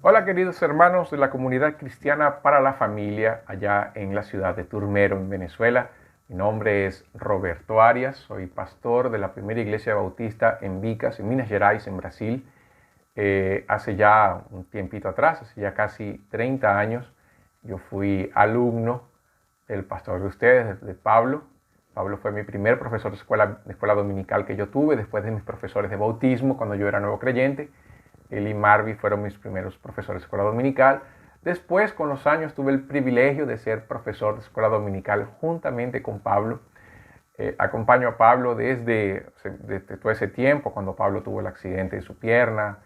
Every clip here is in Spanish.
Hola queridos hermanos de la comunidad cristiana para la familia allá en la ciudad de Turmero, en Venezuela. Mi nombre es Roberto Arias, soy pastor de la primera iglesia bautista en Vicas, en Minas Gerais, en Brasil. Hace ya un tiempito atrás, hace ya casi 30 años, yo fui alumno del pastor de ustedes, de Pablo. Pablo fue mi primer profesor de escuela dominical que yo tuve, después de mis profesores de bautismo cuando yo era nuevo creyente. Él y Marvi fueron mis primeros profesores de escuela dominical. Después, con los años, tuve el privilegio de ser profesor de escuela dominical juntamente con Pablo. Acompaño a Pablo desde todo ese tiempo, cuando Pablo tuvo el accidente de su pierna,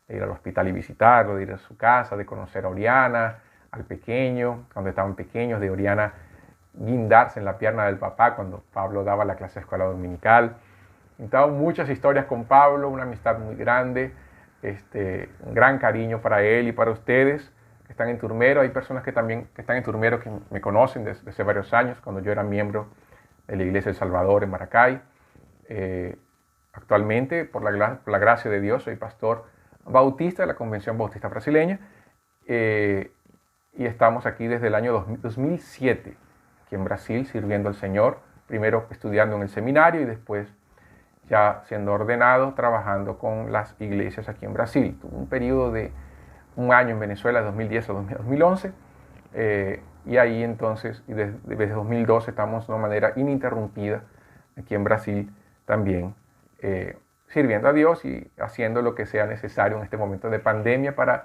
de ir al hospital y visitarlo, de ir a su casa, de conocer a Oriana, al pequeño, cuando estaban pequeños, de Oriana guindarse en la pierna del papá cuando Pablo daba la clase de escuela dominical. He dado muchas historias con Pablo, una amistad muy grande, un gran cariño para él y para ustedes que están en Turmero. Hay personas que están en Turmero que me conocen desde hace varios años, cuando yo era miembro de la Iglesia del Salvador en Maracay. Actualmente, por la gracia de Dios, soy pastor bautista de la Convención Bautista Brasileña, y estamos aquí desde el año 2007, aquí en Brasil, sirviendo al Señor, primero estudiando en el seminario y después ya siendo ordenado, trabajando con las iglesias aquí en Brasil. Tuve un periodo de un año en Venezuela, de 2010 a 2011, y ahí entonces, y desde 2012 estamos de una manera ininterrumpida aquí en Brasil también, sirviendo a Dios y haciendo lo que sea necesario en este momento de pandemia para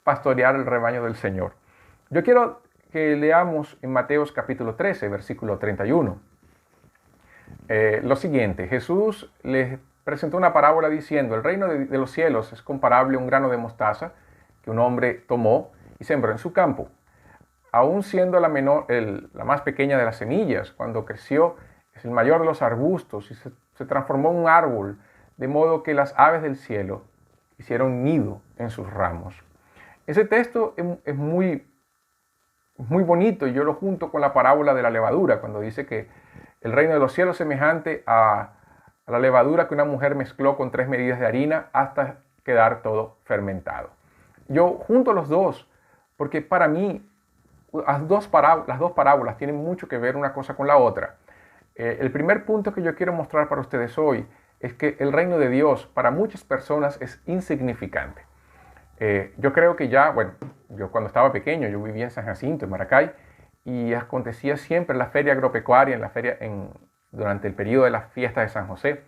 pastorear el rebaño del Señor. Yo quiero que leamos en Mateos capítulo 13, versículo 31. Lo siguiente: Jesús les presentó una parábola diciendo: el reino de los cielos es comparable a un grano de mostaza que un hombre tomó y sembró en su campo. Aún siendo la más pequeña de las semillas, cuando creció es el mayor de los arbustos y se transformó en un árbol, de modo que las aves del cielo hicieron nido en sus ramos. Ese texto es muy bonito, y yo lo junto con la parábola de la levadura, cuando dice que el reino de los cielos es semejante a la levadura que una mujer mezcló con 3 medidas de harina hasta quedar todo fermentado. Yo junto los dos, porque para mí las dos parábolas tienen mucho que ver una cosa con la otra. El primer punto que yo quiero mostrar para ustedes hoy es que el reino de Dios para muchas personas es insignificante. Yo creo que yo cuando estaba pequeño, yo vivía en San Jacinto, en Maracay, y acontecía siempre la feria agropecuaria, durante el periodo de las fiestas de San José.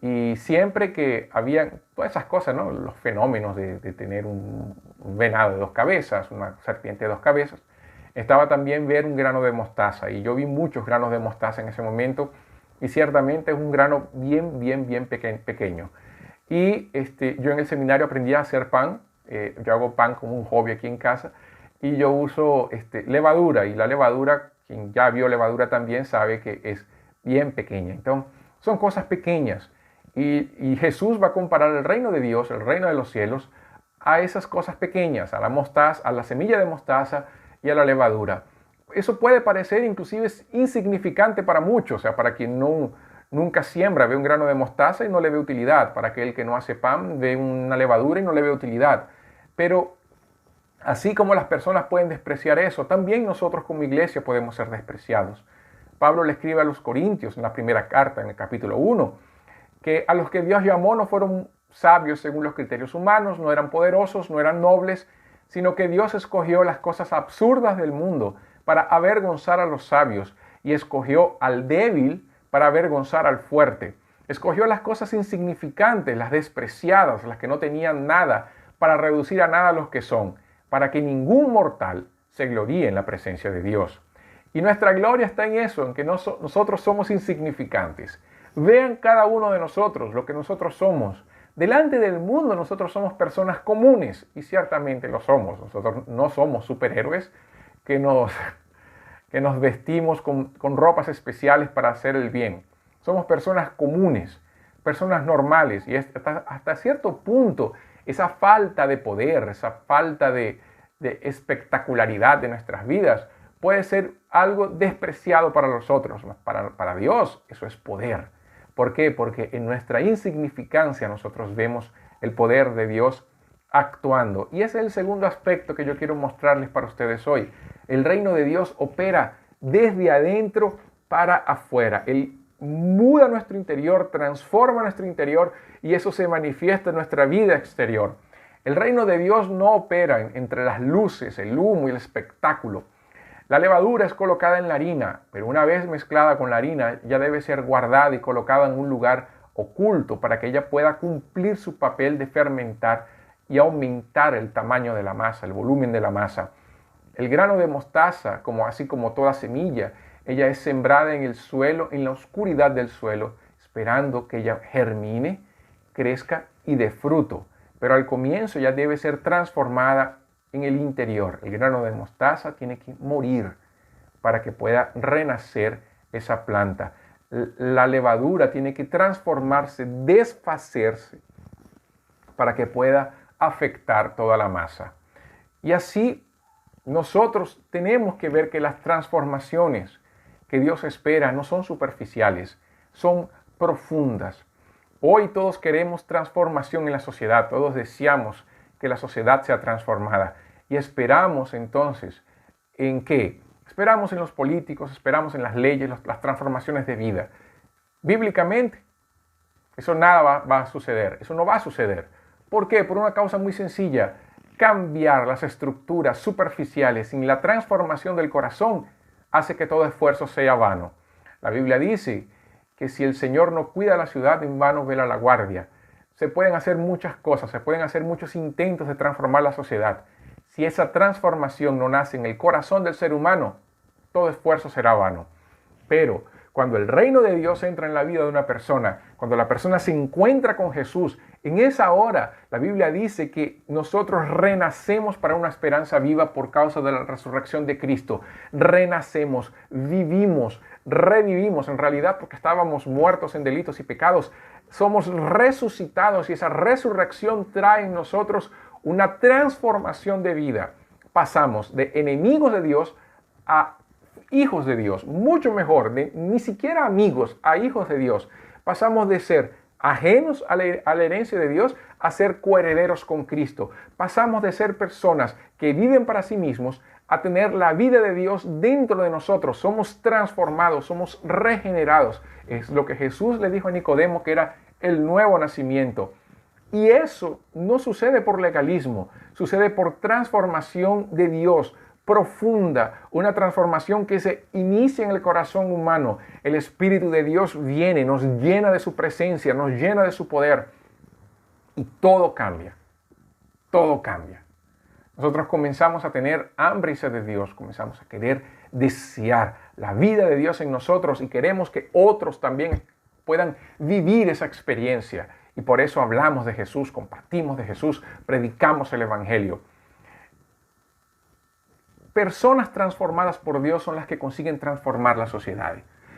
Y siempre que había todas esas cosas, ¿no? Los fenómenos de tener un venado de 2 cabezas, una serpiente de 2 cabezas, estaba también ver un grano de mostaza. Y yo vi muchos granos de mostaza en ese momento, y ciertamente es un grano bien pequeño. Y yo en el seminario aprendí a hacer pan. Yo hago pan como un hobby aquí en casa, y yo uso levadura, y la levadura, quien ya vio levadura también sabe que es bien pequeña. Entonces son cosas pequeñas, y Jesús va a comparar el reino de Dios, el reino de los cielos, a esas cosas pequeñas, a la mostaza, a la semilla de mostaza y a la levadura. Eso puede parecer inclusive insignificante para muchos, o sea, para quien nunca siembra, ve un grano de mostaza y no le ve utilidad. Para aquel que no hace pan, ve una levadura y no le ve utilidad. Pero así como las personas pueden despreciar eso, también nosotros como iglesia podemos ser despreciados. Pablo le escribe a los Corintios en la primera carta, en el capítulo 1, que a los que Dios llamó no fueron sabios según los criterios humanos, no eran poderosos, no eran nobles, sino que Dios escogió las cosas absurdas del mundo para avergonzar a los sabios, y escogió al débil para avergonzar al fuerte. Escogió las cosas insignificantes, las despreciadas, las que no tenían nada, para reducir a nada a los que son, para que ningún mortal se gloríe en la presencia de Dios. Y nuestra gloria está en eso, en que nosotros somos insignificantes. Vean cada uno de nosotros lo que nosotros somos. Delante del mundo nosotros somos personas comunes, y ciertamente lo somos. Nosotros no somos superhéroes que nos vestimos con ropas especiales para hacer el bien. Somos personas comunes, personas normales, y hasta cierto punto esa falta de poder, esa falta de espectacularidad de nuestras vidas puede ser algo despreciado para nosotros. Para Dios eso es poder. ¿Por qué? Porque en nuestra insignificancia nosotros vemos el poder de Dios actuando. Y ese es el segundo aspecto que yo quiero mostrarles para ustedes hoy. El reino de Dios opera desde adentro para afuera. Él muda nuestro interior, transforma nuestro interior y eso se manifiesta en nuestra vida exterior. El reino de Dios no opera entre las luces, el humo y el espectáculo. La levadura es colocada en la harina, pero una vez mezclada con la harina ya debe ser guardada y colocada en un lugar oculto para que ella pueda cumplir su papel de fermentar y aumentar el tamaño de la masa, el volumen de la masa. El grano de mostaza, así como toda semilla, ella es sembrada en el suelo, en la oscuridad del suelo, esperando que ella germine, crezca y dé fruto. Pero al comienzo ya debe ser transformada en el interior. El grano de mostaza tiene que morir para que pueda renacer esa planta. La levadura tiene que transformarse, desfacerse, para que pueda afectar toda la masa. Y así nosotros tenemos que ver que las transformaciones que Dios espera no son superficiales, son profundas. Hoy todos queremos transformación en la sociedad, todos deseamos que la sociedad sea transformada y esperamos entonces ¿en qué? Esperamos en los políticos, esperamos en las leyes, las transformaciones de vida. Bíblicamente, eso nada va a suceder, eso no va a suceder. ¿Por qué? Por una causa muy sencilla. Cambiar las estructuras superficiales sin la transformación del corazón hace que todo esfuerzo sea vano. La Biblia dice que si el Señor no cuida la ciudad, en vano vela la guardia. Se pueden hacer muchas cosas, se pueden hacer muchos intentos de transformar la sociedad. Si esa transformación no nace en el corazón del ser humano, todo esfuerzo será vano. Pero cuando el reino de Dios entra en la vida de una persona, cuando la persona se encuentra con Jesús, en esa hora la Biblia dice que nosotros renacemos para una esperanza viva por causa de la resurrección de Cristo. Renacemos, vivimos, revivimos en realidad porque estábamos muertos en delitos y pecados. Somos resucitados y esa resurrección trae en nosotros una transformación de vida. Pasamos de enemigos de Dios a hijos de Dios, mucho mejor, ni siquiera amigos, a hijos de Dios. Pasamos de ser ajenos a la herencia de Dios a ser coherederos con Cristo. Pasamos de ser personas que viven para sí mismos a tener la vida de Dios dentro de nosotros. Somos transformados, somos regenerados. Es lo que Jesús le dijo a Nicodemo, que era el nuevo nacimiento. Y eso no sucede por legalismo, sucede por transformación de Dios profunda, una transformación que se inicia en el corazón humano. El Espíritu de Dios viene, nos llena de su presencia, nos llena de su poder y todo cambia, todo cambia. Nosotros comenzamos a tener hambre y sed de Dios, comenzamos a querer desear la vida de Dios en nosotros y queremos que otros también puedan vivir esa experiencia. Y por eso hablamos de Jesús, compartimos de Jesús, predicamos el Evangelio. Personas transformadas por Dios son las que consiguen transformar la sociedad.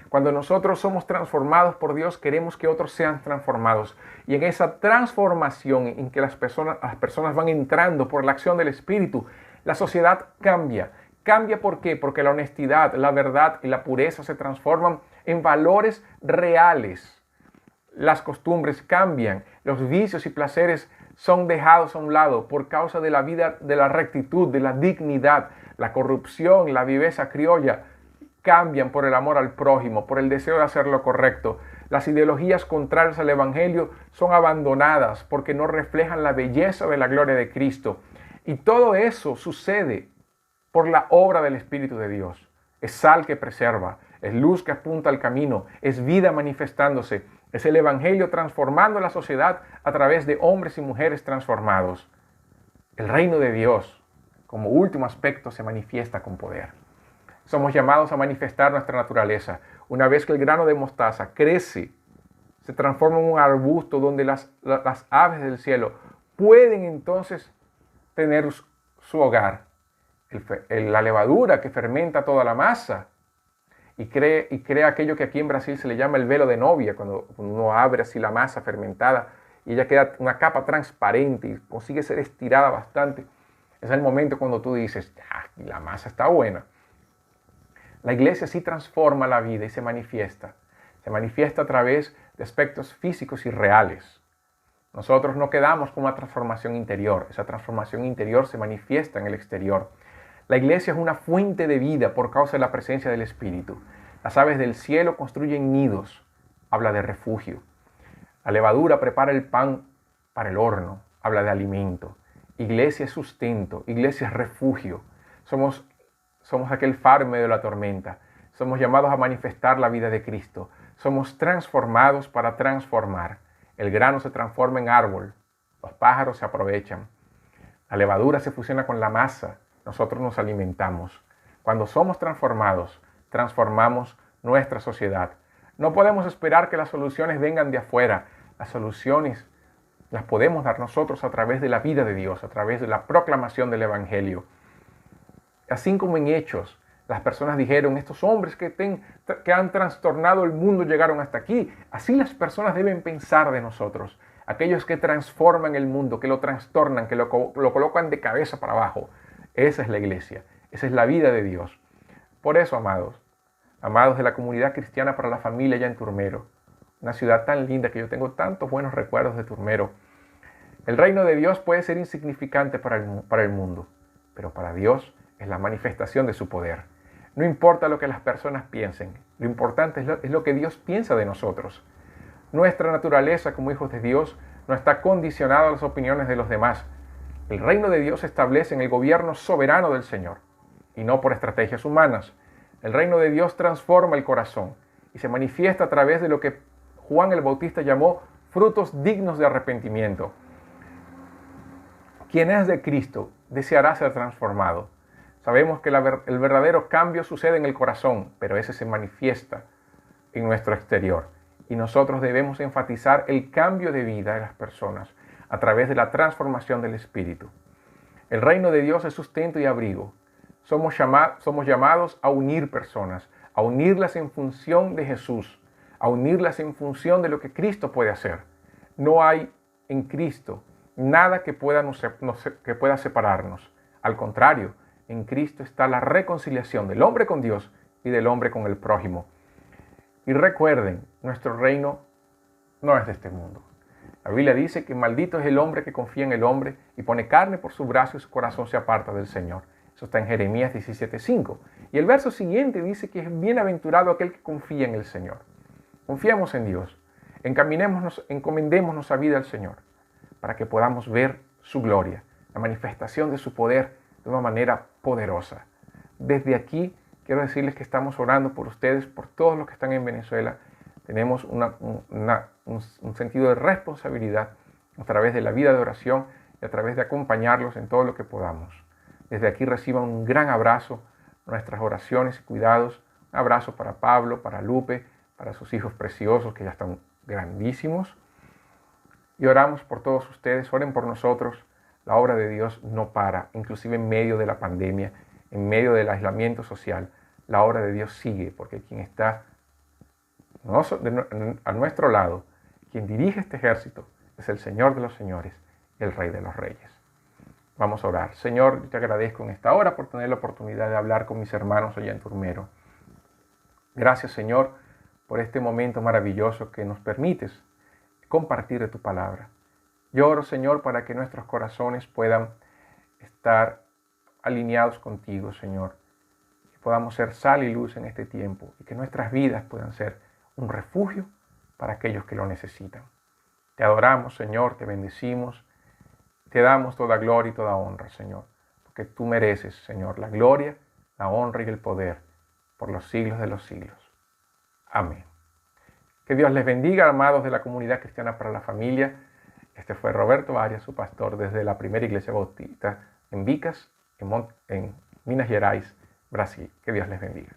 Cuando nosotros somos transformados por Dios, queremos que otros sean transformados. Y en esa transformación en que las personas van entrando por la acción del Espíritu, la sociedad cambia. ¿Cambia por qué? Porque la honestidad, la verdad y la pureza se transforman en valores reales. Las costumbres cambian, los vicios y placeres son dejados a un lado por causa de la vida de la rectitud, de la dignidad. La corrupción, la viveza criolla cambian por el amor al prójimo, por el deseo de hacer lo correcto. Las ideologías contrarias al Evangelio son abandonadas porque no reflejan la belleza de la gloria de Cristo. Y todo eso sucede por la obra del Espíritu de Dios. Es sal que preserva, es luz que apunta al camino, es vida manifestándose. Es el Evangelio transformando la sociedad a través de hombres y mujeres transformados. El reino de Dios, como último aspecto, se manifiesta con poder. Somos llamados a manifestar nuestra naturaleza. Una vez que el grano de mostaza crece, se transforma en un arbusto donde las aves del cielo pueden entonces tener su hogar. La levadura que fermenta toda la masa y crea aquello que aquí en Brasil se le llama el velo de novia, cuando uno abre así la masa fermentada y ella queda una capa transparente y consigue ser estirada bastante. Es el momento cuando tú dices, la masa está buena. La iglesia sí transforma la vida y se manifiesta. Se manifiesta a través de aspectos físicos y reales. Nosotros no quedamos con una transformación interior. Esa transformación interior se manifiesta en el exterior. La iglesia es una fuente de vida por causa de la presencia del Espíritu. Las aves del cielo construyen nidos. Habla de refugio. La levadura prepara el pan para el horno. Habla de alimento. Iglesia es sustento. Iglesia es refugio. Somos aquel faro en medio de la tormenta. Somos llamados a manifestar la vida de Cristo. Somos transformados para transformar. El grano se transforma en árbol. Los pájaros se aprovechan. La levadura se fusiona con la masa. Nosotros nos alimentamos. Cuando somos transformados, transformamos nuestra sociedad. No podemos esperar que las soluciones vengan de afuera. Las soluciones las podemos dar nosotros a través de la vida de Dios, a través de la proclamación del Evangelio. Así como en Hechos, las personas dijeron, estos hombres que han trastornado el mundo llegaron hasta aquí. Así las personas deben pensar de nosotros. Aquellos que transforman el mundo, que lo trastornan, que lo colocan de cabeza para abajo. Esa es la iglesia. Esa es la vida de Dios. Por eso, amados de la comunidad cristiana para la familia allá en Turmero, una ciudad tan linda que yo tengo tantos buenos recuerdos de Turmero. El reino de Dios puede ser insignificante para el mundo, pero para Dios es la manifestación de su poder. No importa lo que las personas piensen, lo importante es lo que Dios piensa de nosotros. Nuestra naturaleza como hijos de Dios no está condicionada a las opiniones de los demás. El reino de Dios se establece en el gobierno soberano del Señor y no por estrategias humanas. El reino de Dios transforma el corazón y se manifiesta a través de lo que Juan el Bautista llamó frutos dignos de arrepentimiento. Quien es de Cristo deseará ser transformado. Sabemos que el verdadero cambio sucede en el corazón, pero ese se manifiesta en nuestro exterior. Y nosotros debemos enfatizar el cambio de vida de las personas a través de la transformación del Espíritu. El reino de Dios es sustento y abrigo. Somos llamados a unir personas, a unirlas en función de Jesús, a unirlas en función de lo que Cristo puede hacer. No hay en Cristo nada que pueda separarnos. Al contrario, en Cristo está la reconciliación del hombre con Dios y del hombre con el prójimo. Y recuerden, nuestro reino no es de este mundo. La Biblia dice que maldito es el hombre que confía en el hombre y pone carne por su brazo y su corazón se aparta del Señor. Eso está en Jeremías 17:5. Y el verso siguiente dice que es bienaventurado aquel que confía en el Señor. Confiemos en Dios. Encomendémonos nuestra vida al Señor para que podamos ver su gloria, la manifestación de su poder de una manera poderosa. Desde aquí quiero decirles que estamos orando por ustedes, por todos los que están en Venezuela. Tenemos un sentido de responsabilidad a través de la vida de oración y a través de acompañarlos en todo lo que podamos. Desde aquí reciban un gran abrazo, nuestras oraciones y cuidados. Un abrazo para Pablo, para Lupe, para sus hijos preciosos que ya están grandísimos. Y oramos por todos ustedes, oren por nosotros. La obra de Dios no para, inclusive en medio de la pandemia, en medio del aislamiento social. La obra de Dios sigue, porque quien está a nuestro lado, quien dirige este ejército, es el Señor de los señores, el Rey de los reyes. Vamos a orar. Señor, yo te agradezco en esta hora por tener la oportunidad de hablar con mis hermanos allá en Turmero. Gracias, Señor, por este momento maravilloso que nos permites compartir de tu palabra. Yo oro, Señor, para que nuestros corazones puedan estar alineados contigo, Señor. Que podamos ser sal y luz en este tiempo y que nuestras vidas puedan ser un refugio para aquellos que lo necesitan. Te adoramos, Señor, te bendecimos, te damos toda gloria y toda honra, Señor, porque tú mereces, Señor, la gloria, la honra y el poder por los siglos de los siglos. Amén. Que Dios les bendiga, amados de la comunidad cristiana para la familia. Este fue Roberto Arias, su pastor desde la primera iglesia bautista en Vicas, en Minas Gerais, Brasil. Que Dios les bendiga.